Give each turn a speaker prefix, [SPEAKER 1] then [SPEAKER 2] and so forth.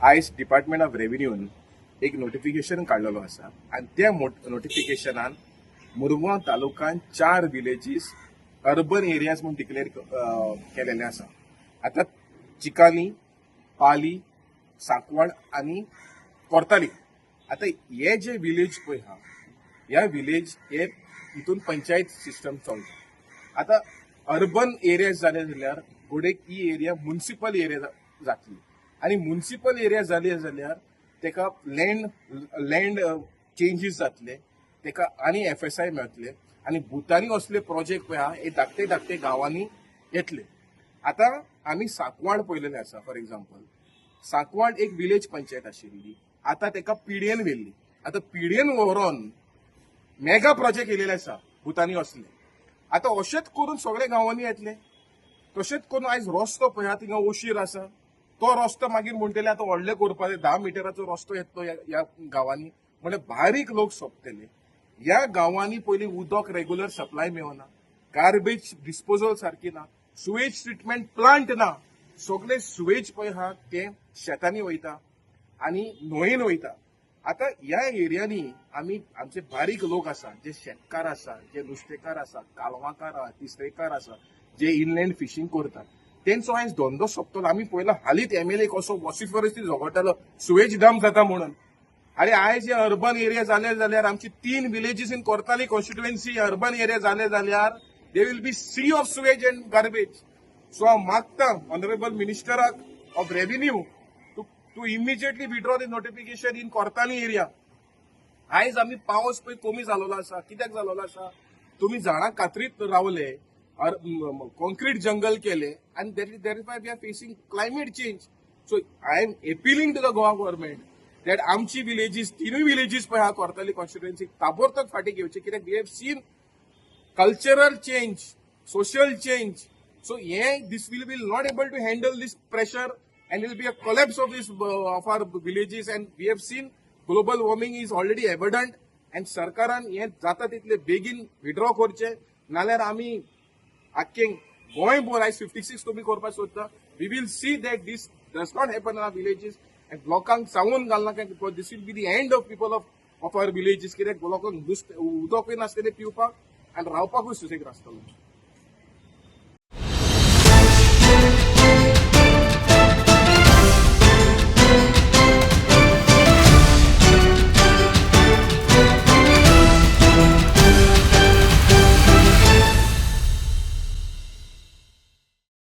[SPEAKER 1] आयज department of रेव्हेन्यून एक notification काढलेलो आसा आणि त्या नोटिफिकेशनान मुरगांव तालुक्यात 4 विलेजीस अर्बन एरियाज म्हणून डिक्लेअर केलेले आसा. आता चिकाली, पाली, सांकवाड आणि कोर्ताली. आता हे जे विलेज पळय हा, ह्या विलेज हे हितून पंचायत सिस्टम चलता. आता अर्बन एरिया जाले जाल्यार गोडेक ही एरिया म्युनिसिपल एरिया जातली आणि म्युनिसिपल एरिया जाली जाल्यार तेका लँड चेंजीस जातले, तेका आणि FSI मेळटले आणि भुतानी असले प्रोजेक्ट पळय हे धाकटे धाकटे गावांनी येतले. आता आम्ही सांकवाड पळयलेले आसा. फॉर एक्झाम्पल सांकवाड एक विलेज पंचायत आशिल्ली, आता तेका PDN व्हेल्ली. आता PDN व्हरून मेगा प्रोजेक्ट येयलेले आसा भुतानी असले. आता अशेंच करून सगळे गावांनी येतले. तशेंच करून आयज रस्तो पळय थिंगा ओशीर आसा, तो रस्तो मागीर म्हणटले आता व्हडले करपाचे 10 मिटराचो रस्तो येतलो ह्या गावांनी, म्हणजे बारीक लोक सोंपतले. ह्या गावांनी पयलीं उदक रेग्युलर सप्लाय मेळना, गार्बेज डिस्पोजल सारखी ना, सुवेज ट्रिटमेंट प्लांट ना. सगळे सुवेज पळय हा ते शेतांनी वयता आणि न्हंयेन वयता. आता ह्या एरियांनी आमी आमचे बारीक लोक आसा, जे शेतकार आसा, जे नुस्तेकार आसा, कालवाकार आसा, तिसरेकार आसा, जे इनलँड फिशिंग करतात, तेंचो आयज धंदो सोंपतलो. आमी पयला हालींच MLA कसो वॉसिफरस झगडटालो सुवेज डॅम जाता म्हणून. अरे आयज हे अर्बन एरिया जाले जाल्यार आमची 3 villages in Cortalim constituency urban area जाले जाल्यार they will be sea of sewage and garbage. So हांव मागता ऑनरेबल मिनिस्टराक of revenue to immediately withdraw the notification in Cortalim area. आयज आमी पावस पळय कमी जालोलो आसा. कित्याक जालोलो आसा? तुम्ही झाडां कातरीत रावले, कॉन्क्रीट जंगल केले, and that is why we are facing climate change. So I am appealing to the Goa government that आमची विलेजीस 3 विलेजीस पळय हा कोर्ताली कॉन्स्टिट्युएन्सी ताबडतोब फाटी घेवचे. कित्याक we have seen cultural change, social change. So this will be not able to handle this pressure and it will be a collapse of our villages. And we have seen global warming is already evident and सरकारान हे जाता तितले बेगीन withdraw करचे, नाल्यार आमी आख्खे गोंयभर आयज 56 तुमी करपाक सोदता. We will see that this does not happen in our villages and लोकांक सांगून घालनाका because this will be the end of people of our villages. कित्याक लोकांक उदकूय नासतलें पिवपाक आनी रावपाकूय सुसेग नासतलो.